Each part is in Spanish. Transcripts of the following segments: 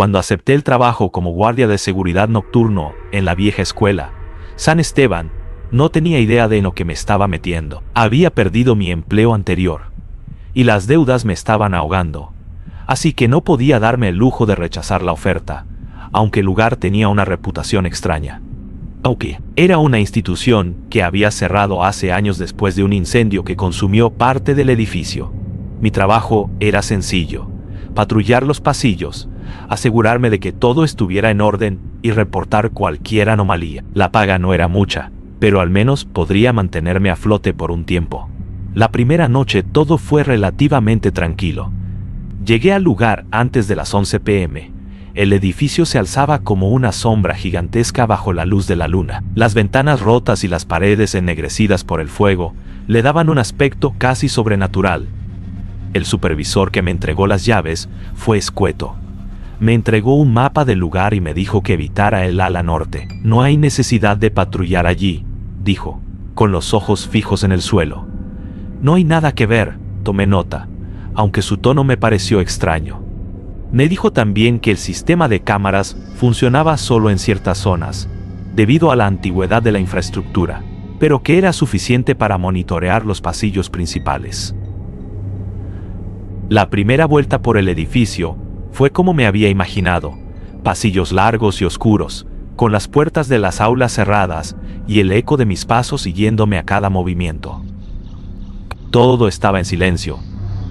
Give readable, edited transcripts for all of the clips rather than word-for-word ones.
Cuando acepté el trabajo como guardia de seguridad nocturno en la vieja escuela, San Esteban, no tenía idea de en lo que me estaba metiendo. Había perdido mi empleo anterior, y las deudas me estaban ahogando, así que no podía darme el lujo de rechazar la oferta, aunque el lugar tenía una reputación extraña. Aunque era una institución que había cerrado hace años después de un incendio que consumió parte del edificio. Mi trabajo era sencillo: patrullar los pasillos, asegurarme de que todo estuviera en orden y reportar cualquier anomalía. La paga no era mucha, pero al menos podría mantenerme a flote por un tiempo. La primera noche todo fue relativamente tranquilo. Llegué al lugar antes de las 11 p.m. El edificio se alzaba como una sombra gigantesca bajo la luz de la luna. Las ventanas rotas y las paredes ennegrecidas por el fuego le daban un aspecto casi sobrenatural. El supervisor que me entregó las llaves fue escueto. Me entregó un mapa del lugar y me dijo que evitara el ala norte. No hay necesidad de patrullar allí, dijo, con los ojos fijos en el suelo. No hay nada que ver, tomé nota, aunque su tono me pareció extraño. Me dijo también que el sistema de cámaras funcionaba solo en ciertas zonas, debido a la antigüedad de la infraestructura, pero que era suficiente para monitorear los pasillos principales. La primera vuelta por el edificio fue como me había imaginado: pasillos largos y oscuros, con las puertas de las aulas cerradas y el eco de mis pasos siguiéndome a cada movimiento. Todo estaba en silencio,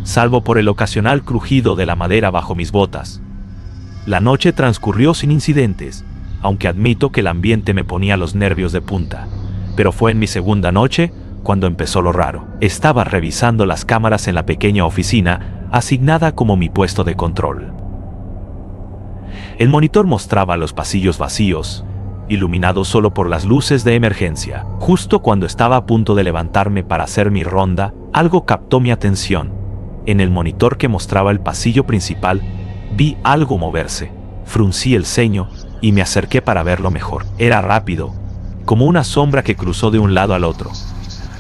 salvo por el ocasional crujido de la madera bajo mis botas. La noche transcurrió sin incidentes, aunque admito que el ambiente me ponía los nervios de punta. Pero fue en mi segunda noche cuando empezó lo raro. Estaba revisando las cámaras en la pequeña oficina asignada como mi puesto de control. El monitor mostraba los pasillos vacíos, iluminados solo por las luces de emergencia. Justo cuando estaba a punto de levantarme para hacer mi ronda, algo captó mi atención. En el monitor que mostraba el pasillo principal, vi algo moverse. Fruncí el ceño y me acerqué para verlo mejor. Era rápido, como una sombra que cruzó de un lado al otro.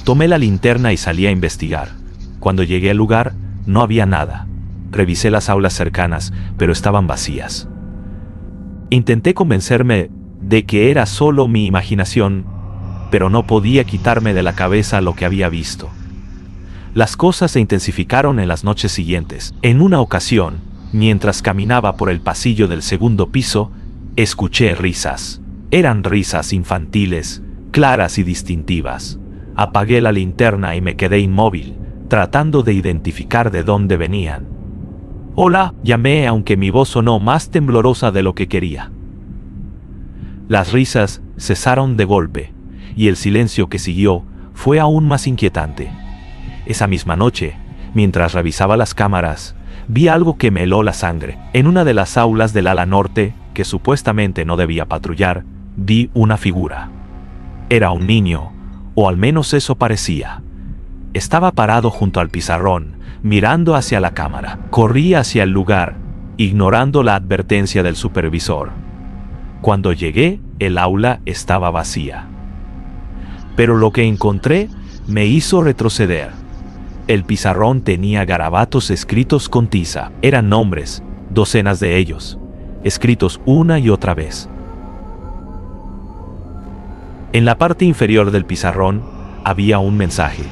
Tomé la linterna y salí a investigar. Cuando llegué al lugar, no había nada. Revisé las aulas cercanas, pero estaban vacías. Intenté convencerme de que era solo mi imaginación, pero no podía quitarme de la cabeza lo que había visto. Las cosas se intensificaron en las noches siguientes. En una ocasión, mientras caminaba por el pasillo del segundo piso, escuché risas. Eran risas infantiles, claras y distintivas. Apagué la linterna y me quedé inmóvil, tratando de identificar de dónde venían. «Hola», llamé, aunque mi voz sonó más temblorosa de lo que quería. Las risas cesaron de golpe, y el silencio que siguió fue aún más inquietante. Esa misma noche, mientras revisaba las cámaras, vi algo que me heló la sangre. En una de las aulas del ala norte, que supuestamente no debía patrullar, vi una figura. Era un niño, o al menos eso parecía. Estaba parado junto al pizarrón, mirando hacia la cámara. Corrí hacia el lugar, ignorando la advertencia del supervisor. Cuando llegué, el aula estaba vacía. Pero lo que encontré me hizo retroceder. El pizarrón tenía garabatos escritos con tiza. Eran nombres, docenas de ellos, escritos una y otra vez. En la parte inferior del pizarrón había un mensaje: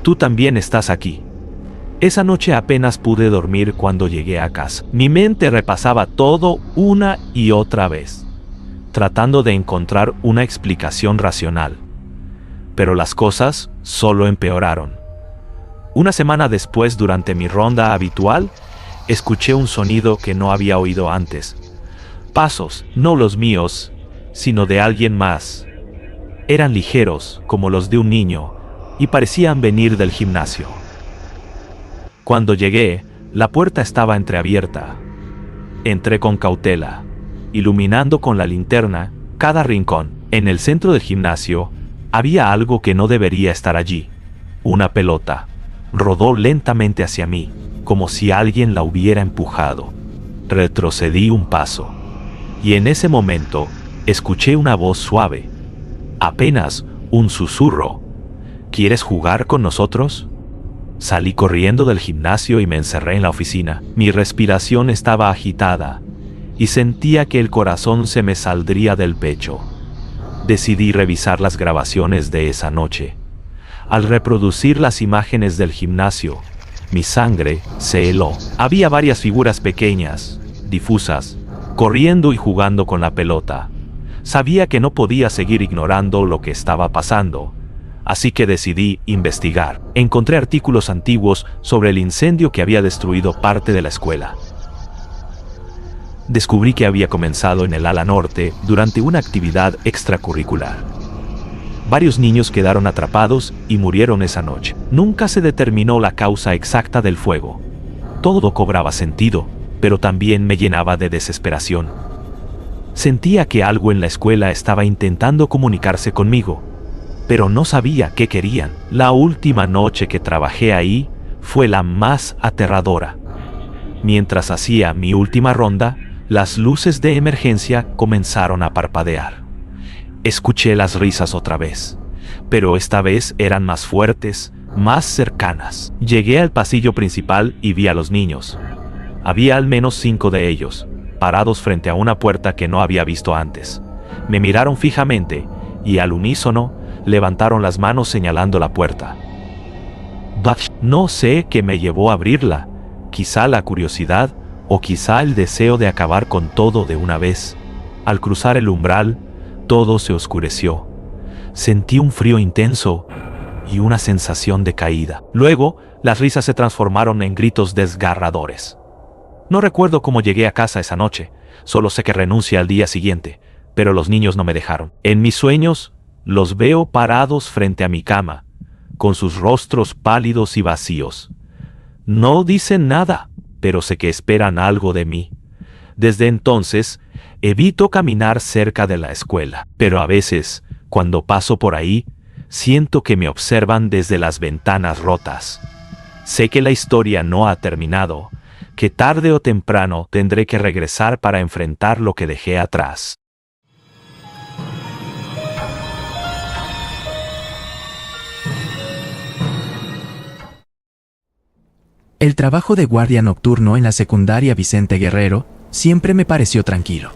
«Tú también estás aquí». Esa noche apenas pude dormir cuando llegué a casa. Mi mente repasaba todo una y otra vez, tratando de encontrar una explicación racional. Pero las cosas solo empeoraron. Una semana después, durante mi ronda habitual, escuché un sonido que no había oído antes. Pasos, no los míos, sino de alguien más. Eran ligeros, como los de un niño, y parecían venir del gimnasio. Cuando llegué, la puerta estaba entreabierta. Entré con cautela, iluminando con la linterna cada rincón. En el centro del gimnasio había algo que no debería estar allí. Una pelota. Rodó lentamente hacia mí, como si alguien la hubiera empujado. Retrocedí un paso, y en ese momento escuché una voz suave, apenas un susurro. «¿Quieres jugar con nosotros?». Salí corriendo del gimnasio y me encerré en la oficina. Mi respiración estaba agitada y sentía que el corazón se me saldría del pecho. Decidí revisar las grabaciones de esa noche. Al reproducir las imágenes del gimnasio, mi sangre se heló. Había varias figuras pequeñas, difusas, corriendo y jugando con la pelota. Sabía que no podía seguir ignorando lo que estaba pasando, así que decidí investigar. Encontré artículos antiguos sobre el incendio que había destruido parte de la escuela. Descubrí que había comenzado en el ala norte durante una actividad extracurricular. Varios niños quedaron atrapados y murieron esa noche. Nunca se determinó la causa exacta del fuego. Todo cobraba sentido, pero también me llenaba de desesperación. Sentía que algo en la escuela estaba intentando comunicarse conmigo, pero no sabía qué querían. La última noche que trabajé ahí fue la más aterradora. Mientras hacía mi última ronda, las luces de emergencia comenzaron a parpadear. Escuché las risas otra vez, pero esta vez eran más fuertes, más cercanas. Llegué al pasillo principal y vi a los niños. Había al menos 5 de ellos, parados frente a una puerta que no había visto antes. Me miraron fijamente y al unísono levantaron las manos señalando la puerta. No sé qué me llevó a abrirla, quizá la curiosidad o quizá el deseo de acabar con todo de una vez. Al cruzar el umbral, todo se oscureció. Sentí un frío intenso y una sensación de caída. Luego, las risas se transformaron en gritos desgarradores. No recuerdo cómo llegué a casa esa noche, solo sé que renuncié al día siguiente, pero los niños no me dejaron. En mis sueños, los veo parados frente a mi cama, con sus rostros pálidos y vacíos. No dicen nada, pero sé que esperan algo de mí. Desde entonces, evito caminar cerca de la escuela, pero a veces, cuando paso por ahí, siento que me observan desde las ventanas rotas. Sé que la historia no ha terminado, que tarde o temprano tendré que regresar para enfrentar lo que dejé atrás. El trabajo de guardia nocturno en la secundaria Vicente Guerrero siempre me pareció tranquilo.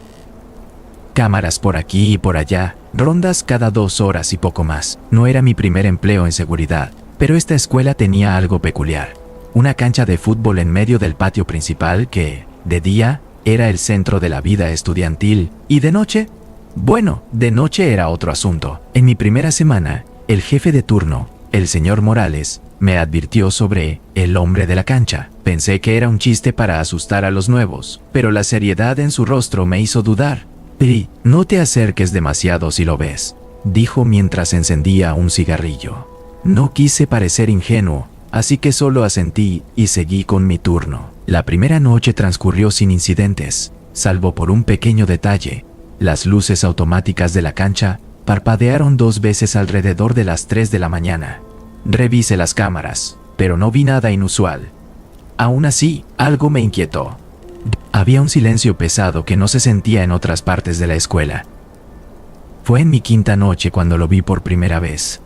Cámaras por aquí y por allá, rondas cada 2 horas y poco más. No era mi primer empleo en seguridad, pero esta escuela tenía algo peculiar. Una cancha de fútbol en medio del patio principal que, de día, era el centro de la vida estudiantil, y de noche, bueno, de noche era otro asunto. En mi primera semana, el jefe de turno, el señor Morales, me advirtió sobre el hombre de la cancha. Pensé que era un chiste para asustar a los nuevos, pero la seriedad en su rostro me hizo dudar. «Pri, no te acerques demasiado si lo ves», dijo mientras encendía un cigarrillo. No quise parecer ingenuo, así que solo asentí y seguí con mi turno. La primera noche transcurrió sin incidentes, salvo por un pequeño detalle. Las luces automáticas de la cancha parpadearon 2 veces alrededor de las 3 de la mañana. Revisé las cámaras, pero no vi nada inusual. Aún así, algo me inquietó. Había un silencio pesado que no se sentía en otras partes de la escuela. Fue en mi quinta noche cuando lo vi por primera vez.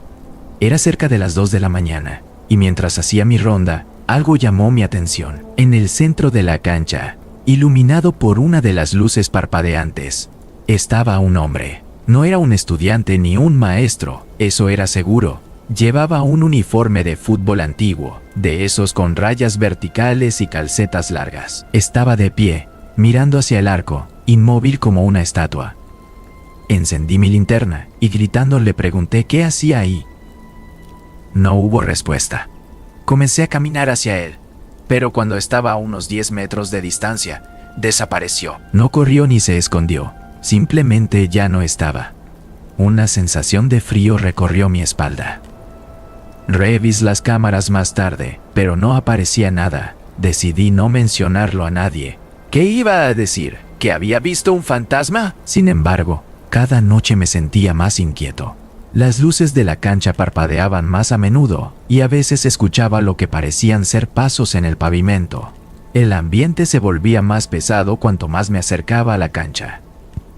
Era cerca de las 2 de la mañana, y mientras hacía mi ronda, algo llamó mi atención. En el centro de la cancha, iluminado por una de las luces parpadeantes, estaba un hombre. No era un estudiante ni un maestro, eso era seguro. Llevaba un uniforme de fútbol antiguo, de esos con rayas verticales y calcetas largas. Estaba de pie, mirando hacia el arco, inmóvil como una estatua. Encendí mi linterna y gritando le pregunté qué hacía ahí. No hubo respuesta. Comencé a caminar hacia él, pero cuando estaba a unos 10 metros de distancia, desapareció. No corrió ni se escondió, simplemente ya no estaba. Una sensación de frío recorrió mi espalda. Revisé las cámaras más tarde, pero no aparecía nada. Decidí no mencionarlo a nadie. ¿Qué iba a decir? ¿Que había visto un fantasma? Sin embargo, cada noche me sentía más inquieto. Las luces de la cancha parpadeaban más a menudo, y a veces escuchaba lo que parecían ser pasos en el pavimento. El ambiente se volvía más pesado cuanto más me acercaba a la cancha.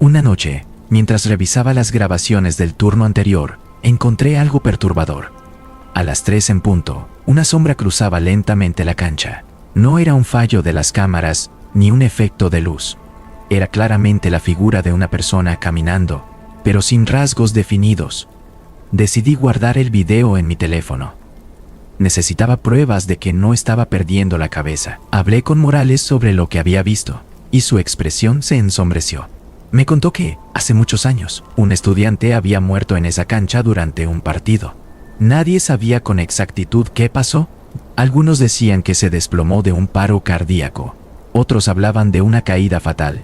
Una noche, mientras revisaba las grabaciones del turno anterior, encontré algo perturbador. A las 3 en punto, una sombra cruzaba lentamente la cancha. No era un fallo de las cámaras ni un efecto de luz. Era claramente la figura de una persona caminando, pero sin rasgos definidos. Decidí guardar el video en mi teléfono. Necesitaba pruebas de que no estaba perdiendo la cabeza. Hablé con Morales sobre lo que había visto, y su expresión se ensombreció. Me contó que, hace muchos años, un estudiante había muerto en esa cancha durante un partido. Nadie sabía con exactitud qué pasó. Algunos decían que se desplomó de un paro cardíaco. Otros hablaban de una caída fatal.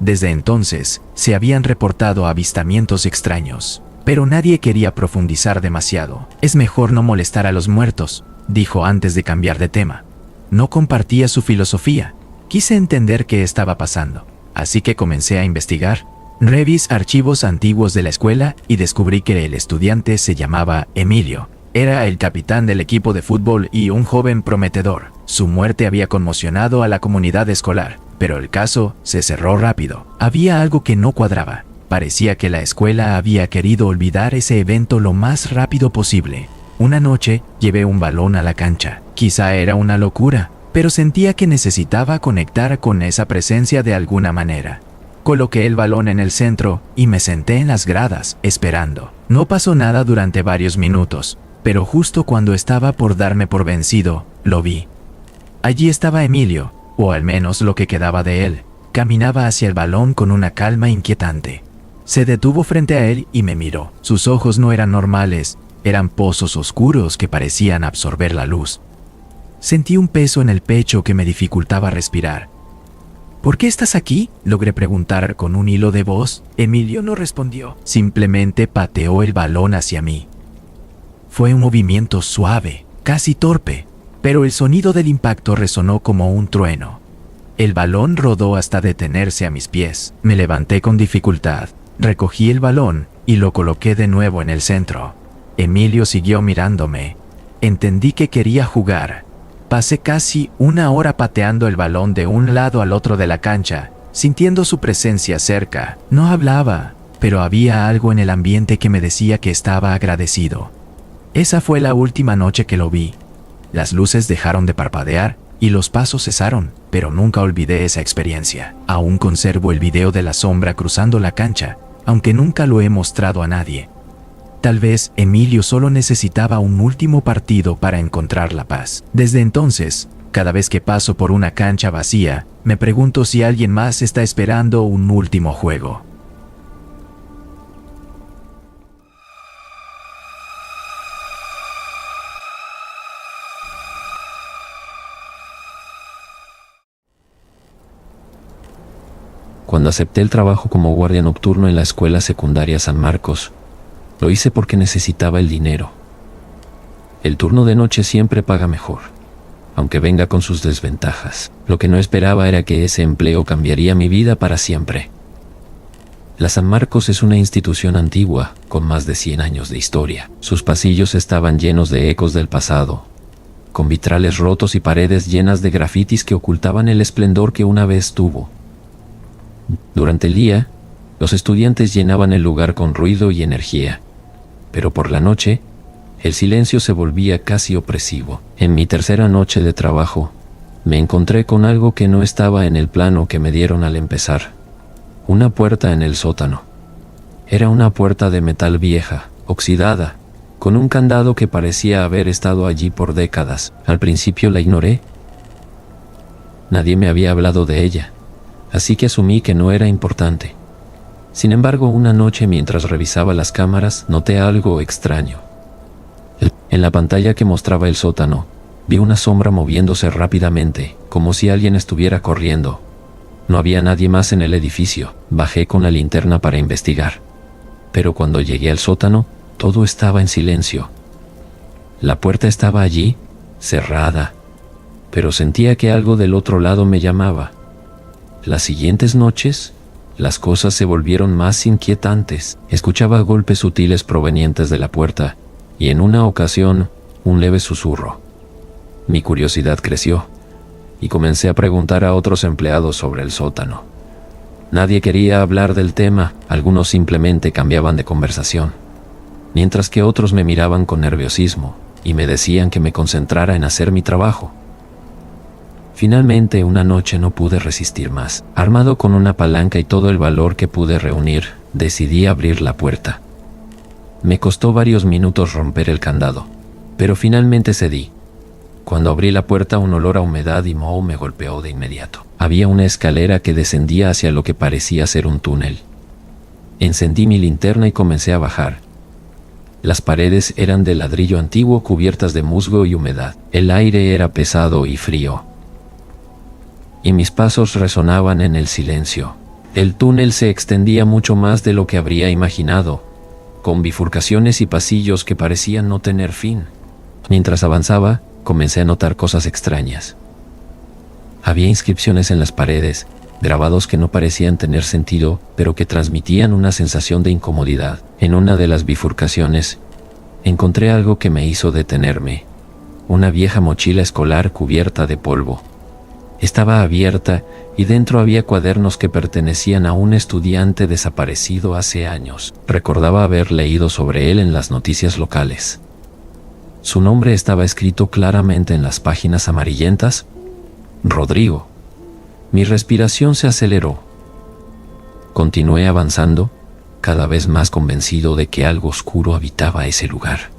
Desde entonces, se habían reportado avistamientos extraños, pero nadie quería profundizar demasiado. Es mejor no molestar a los muertos, dijo antes de cambiar de tema. No compartía su filosofía. Quise entender qué estaba pasando, así que comencé a investigar. Revisé archivos antiguos de la escuela y descubrí que el estudiante se llamaba Emilio. Era el capitán del equipo de fútbol y un joven prometedor. Su muerte había conmocionado a la comunidad escolar, pero el caso se cerró rápido. Había algo que no cuadraba. Parecía que la escuela había querido olvidar ese evento lo más rápido posible. Una noche llevé un balón a la cancha. Quizá era una locura, pero sentía que necesitaba conectar con esa presencia de alguna manera. Coloqué el balón en el centro y me senté en las gradas, esperando. No pasó nada durante varios minutos, pero justo cuando estaba por darme por vencido, lo vi. Allí estaba Emilio, o al menos lo que quedaba de él. Caminaba hacia el balón con una calma inquietante. Se detuvo frente a él y me miró. Sus ojos no eran normales, eran pozos oscuros que parecían absorber la luz. Sentí un peso en el pecho que me dificultaba respirar. ¿Por qué estás aquí?, logré preguntar con un hilo de voz. Emilio no respondió. Simplemente pateó el balón hacia mí. Fue un movimiento suave, casi torpe, pero el sonido del impacto resonó como un trueno. El balón rodó hasta detenerse a mis pies. Me levanté con dificultad, recogí el balón y lo coloqué de nuevo en el centro. Emilio siguió mirándome. Entendí que quería jugar. Pasé casi una hora pateando el balón de un lado al otro de la cancha, sintiendo su presencia cerca. No hablaba, pero había algo en el ambiente que me decía que estaba agradecido. Esa fue la última noche que lo vi. Las luces dejaron de parpadear y los pasos cesaron, pero nunca olvidé esa experiencia. Aún conservo el video de la sombra cruzando la cancha, aunque nunca lo he mostrado a nadie. Tal vez Emilio solo necesitaba un último partido para encontrar la paz. Desde entonces, cada vez que paso por una cancha vacía, me pregunto si alguien más está esperando un último juego. Cuando acepté el trabajo como guardia nocturno en la escuela secundaria San Marcos, lo hice porque necesitaba el dinero. El turno de noche siempre paga mejor, aunque venga con sus desventajas. Lo que no esperaba era que ese empleo cambiaría mi vida para siempre. La San Marcos es una institución antigua, con más de 100 años de historia. Sus pasillos estaban llenos de ecos del pasado, con vitrales rotos y paredes llenas de grafitis que ocultaban el esplendor que una vez tuvo. Durante el día, los estudiantes llenaban el lugar con ruido y energía, pero por la noche, el silencio se volvía casi opresivo. En mi tercera noche de trabajo, me encontré con algo que no estaba en el plano que me dieron al empezar. Una puerta en el sótano. Era una puerta de metal vieja, oxidada, con un candado que parecía haber estado allí por décadas. Al principio la ignoré. Nadie me había hablado de ella, así que asumí que no era importante. Sin embargo, una noche mientras revisaba las cámaras, noté algo extraño. En la pantalla que mostraba el sótano, vi una sombra moviéndose rápidamente, como si alguien estuviera corriendo. No había nadie más en el edificio. Bajé con la linterna para investigar. Pero cuando llegué al sótano, todo estaba en silencio. La puerta estaba allí, cerrada, pero sentía que algo del otro lado me llamaba. Las siguientes noches, las cosas se volvieron más inquietantes. Escuchaba golpes sutiles provenientes de la puerta, y en una ocasión, un leve susurro. Mi curiosidad creció, y comencé a preguntar a otros empleados sobre el sótano. Nadie quería hablar del tema, algunos simplemente cambiaban de conversación, mientras que otros me miraban con nerviosismo. y me decían que me concentrara en hacer mi trabajo. Finalmente, una noche no pude resistir más. Armado con una palanca y todo el valor que pude reunir, decidí abrir la puerta. Me costó varios minutos romper el candado, pero finalmente cedí. Cuando abrí la puerta, un olor a humedad y moho me golpeó de inmediato. Había una escalera que descendía hacia lo que parecía ser un túnel. Encendí mi linterna y comencé a bajar. Las paredes eran de ladrillo antiguo cubiertas de musgo y humedad. El aire era pesado y frío, y mis pasos resonaban en el silencio. El túnel se extendía mucho más de lo que habría imaginado, con bifurcaciones y pasillos que parecían no tener fin. Mientras avanzaba, comencé a notar cosas extrañas. Había inscripciones en las paredes, grabados que no parecían tener sentido, pero que transmitían una sensación de incomodidad. En una de las bifurcaciones, encontré algo que me hizo detenerme. Una vieja mochila escolar cubierta de polvo. Estaba abierta y dentro había cuadernos que pertenecían a un estudiante desaparecido hace años. Recordaba haber leído sobre él en las noticias locales. Su nombre estaba escrito claramente en las páginas amarillentas: Rodrigo. Mi respiración se aceleró. Continué avanzando, cada vez más convencido de que algo oscuro habitaba ese lugar.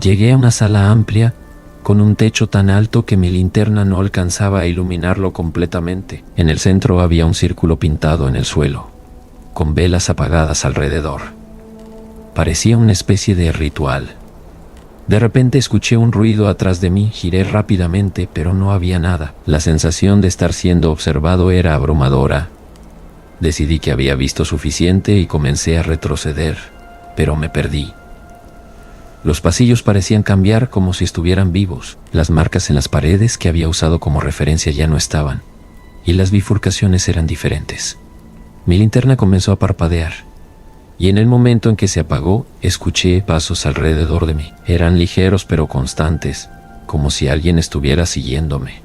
Llegué a una sala amplia, con un techo tan alto que mi linterna no alcanzaba a iluminarlo completamente. En el centro había un círculo pintado en el suelo, con velas apagadas alrededor. Parecía una especie de ritual. De repente escuché un ruido atrás de mí, giré rápidamente, pero no había nada. La sensación de estar siendo observado era abrumadora. Decidí que había visto suficiente y comencé a retroceder, pero me perdí. Los pasillos parecían cambiar como si estuvieran vivos. Las marcas en las paredes que había usado como referencia ya no estaban, y las bifurcaciones eran diferentes. Mi linterna comenzó a parpadear, y en el momento en que se apagó, escuché pasos alrededor de mí. Eran ligeros pero constantes, como si alguien estuviera siguiéndome.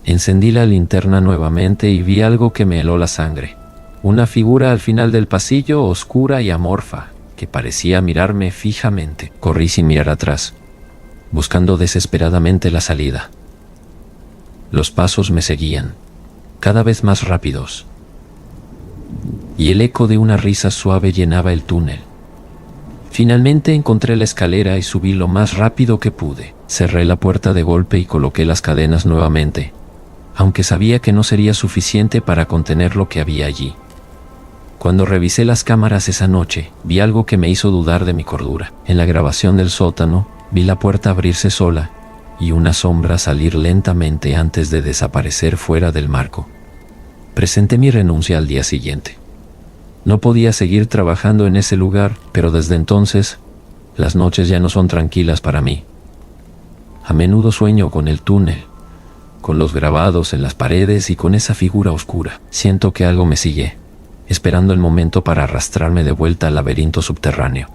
Encendí la linterna nuevamente y vi algo que me heló la sangre. Una figura al final del pasillo, oscura y amorfa, que parecía mirarme fijamente. Corrí sin mirar atrás, buscando desesperadamente la salida. Los pasos me seguían, cada vez más rápidos, y el eco de una risa suave llenaba el túnel. Finalmente encontré la escalera y subí lo más rápido que pude. Cerré la puerta de golpe y coloqué las cadenas nuevamente, aunque sabía que no sería suficiente para contener lo que había allí. Cuando revisé las cámaras esa noche, vi algo que me hizo dudar de mi cordura. En la grabación del sótano, vi la puerta abrirse sola y una sombra salir lentamente antes de desaparecer fuera del marco. Presenté mi renuncia al día siguiente. No podía seguir trabajando en ese lugar, pero desde entonces, las noches ya no son tranquilas para mí. A menudo sueño con el túnel, con los grabados en las paredes y con esa figura oscura. Siento que algo me sigue, esperando el momento para arrastrarme de vuelta al laberinto subterráneo.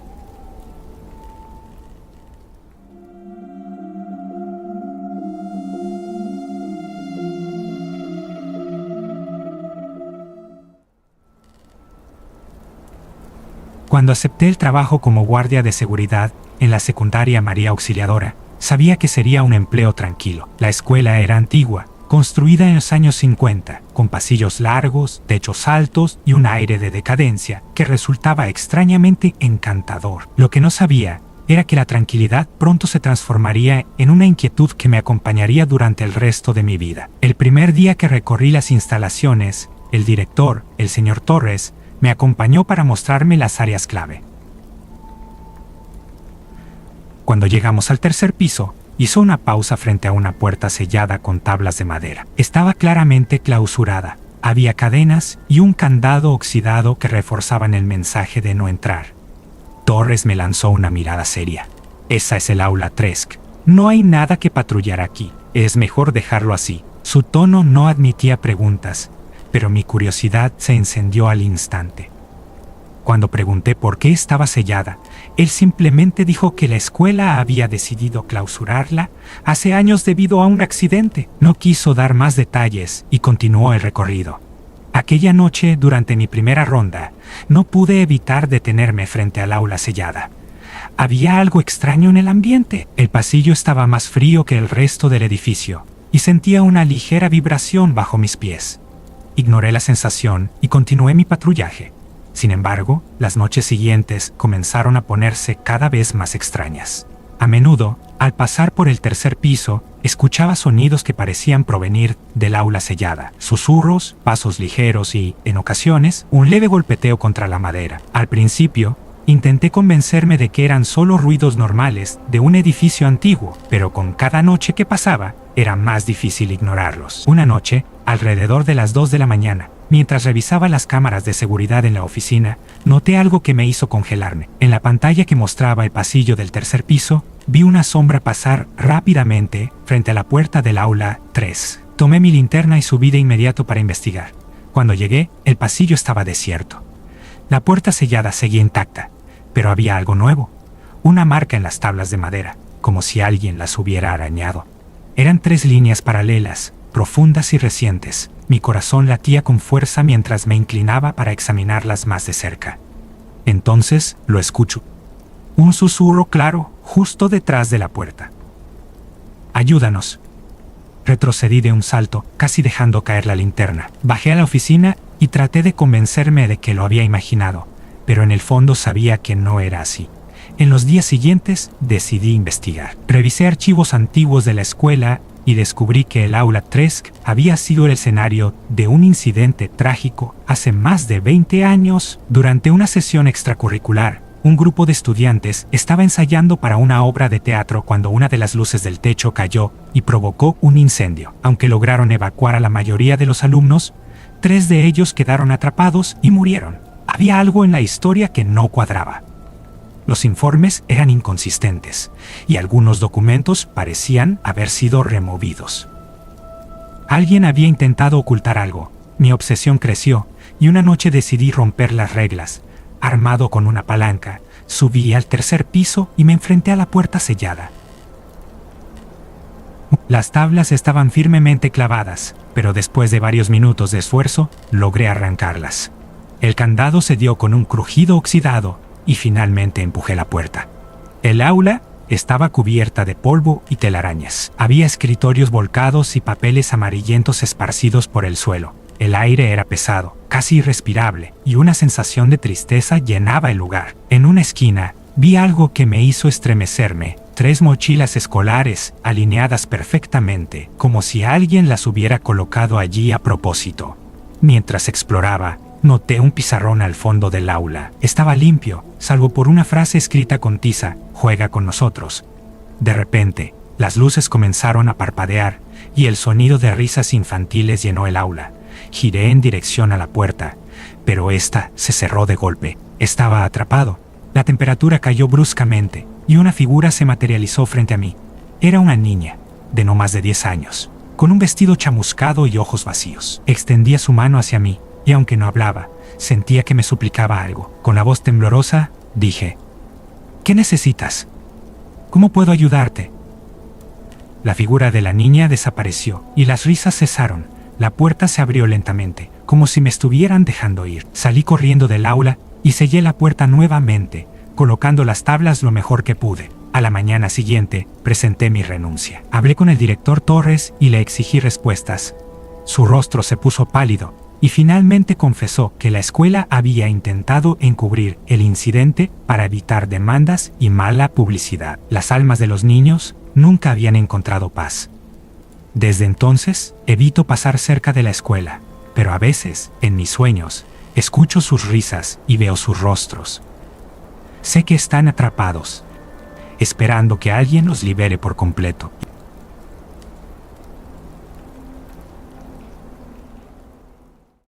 Cuando acepté el trabajo como guardia de seguridad en la secundaria María Auxiliadora, sabía que sería un empleo tranquilo. La escuela era antigua, construida en los años 50, con pasillos largos, techos altos y un aire de decadencia que resultaba extrañamente encantador. Lo que no sabía era que la tranquilidad pronto se transformaría en una inquietud que me acompañaría durante el resto de mi vida. El primer día que recorrí las instalaciones, el director, el señor Torres, me acompañó para mostrarme las áreas clave. Cuando llegamos al tercer piso, hizo una pausa frente a una puerta sellada con tablas de madera. Estaba claramente clausurada. Había cadenas y un candado oxidado que reforzaban el mensaje de no entrar. Torres me lanzó una mirada seria. Esa es el aula Tresk. No hay nada que patrullar aquí. Es mejor dejarlo así. Su tono no admitía preguntas, pero mi curiosidad se encendió al instante. Cuando pregunté por qué estaba sellada, él simplemente dijo que la escuela había decidido clausurarla hace años debido a un accidente. No quiso dar más detalles y continuó el recorrido. Aquella noche, durante mi primera ronda, no pude evitar detenerme frente al aula sellada. Había algo extraño en el ambiente. El pasillo estaba más frío que el resto del edificio, y sentía una ligera vibración bajo mis pies. Ignoré la sensación y continué mi patrullaje. Sin embargo, las noches siguientes comenzaron a ponerse cada vez más extrañas. A menudo, al pasar por el tercer piso, escuchaba sonidos que parecían provenir del aula sellada, susurros, pasos ligeros y, en ocasiones, un leve golpeteo contra la madera. Al principio, intenté convencerme de que eran solo ruidos normales de un edificio antiguo, pero con cada noche que pasaba, era más difícil ignorarlos. Una noche, alrededor de las 2 de la mañana, mientras revisaba las cámaras de seguridad en la oficina, noté algo que me hizo congelarme. En la pantalla que mostraba el pasillo del tercer piso, vi una sombra pasar rápidamente frente a la puerta del aula 3. Tomé mi linterna y subí de inmediato para investigar. Cuando llegué, el pasillo estaba desierto. La puerta sellada seguía intacta, pero había algo nuevo. Una marca en las tablas de madera, como si alguien las hubiera arañado. Eran 3 líneas paralelas, profundas y recientes. Mi corazón latía con fuerza mientras me inclinaba para examinarlas más de cerca. Entonces lo escucho. Un susurro claro justo detrás de la puerta. «Ayúdanos». Retrocedí de un salto, casi dejando caer la linterna. Bajé a la oficina y traté de convencerme de que lo había imaginado, pero en el fondo sabía que no era así. En los días siguientes decidí investigar. Revisé archivos antiguos de la escuela y descubrí que el aula 3 había sido el escenario de un incidente trágico hace más de 20 años. Durante una sesión extracurricular, un grupo de estudiantes estaba ensayando para una obra de teatro cuando una de las luces del techo cayó y provocó un incendio. Aunque lograron evacuar a la mayoría de los alumnos, 3 de ellos quedaron atrapados y murieron. Había algo en la historia que no cuadraba. Los informes eran inconsistentes y algunos documentos parecían haber sido removidos. Alguien había intentado ocultar algo. Mi obsesión creció y una noche decidí romper las reglas. Armado con una palanca, subí al tercer piso y me enfrenté a la puerta sellada. Las tablas estaban firmemente clavadas, pero después de varios minutos de esfuerzo, logré arrancarlas. El candado se dio con un crujido oxidado y finalmente empujé la puerta. El aula estaba cubierta de polvo y telarañas. Había escritorios volcados y papeles amarillentos esparcidos por el suelo. El aire era pesado, casi irrespirable, y una sensación de tristeza llenaba el lugar. En una esquina, vi algo que me hizo estremecerme. 3 mochilas escolares, alineadas perfectamente, como si alguien las hubiera colocado allí a propósito. Mientras exploraba, noté un pizarrón al fondo del aula. Estaba limpio, salvo por una frase escrita con tiza: «Juega con nosotros». De repente, las luces comenzaron a parpadear y el sonido de risas infantiles llenó el aula. Giré en dirección a la puerta, pero esta se cerró de golpe. Estaba atrapado. La temperatura cayó bruscamente y una figura se materializó frente a mí. Era una niña, de no más de 10 años, con un vestido chamuscado y ojos vacíos. Extendía su mano hacia mí y aunque no hablaba, sentía que me suplicaba algo. Con la voz temblorosa, dije: «¿Qué necesitas? ¿Cómo puedo ayudarte?». La figura de la niña desapareció y las risas cesaron. La puerta se abrió lentamente, como si me estuvieran dejando ir. Salí corriendo del aula y sellé la puerta nuevamente, colocando las tablas lo mejor que pude. A la mañana siguiente, presenté mi renuncia. Hablé con el director Torres y le exigí respuestas. Su rostro se puso pálido y finalmente confesó que la escuela había intentado encubrir el incidente para evitar demandas y mala publicidad. Las almas de los niños nunca habían encontrado paz. Desde entonces, evito pasar cerca de la escuela, pero a veces, en mis sueños, escucho sus risas y veo sus rostros. Sé que están atrapados, esperando que alguien los libere por completo.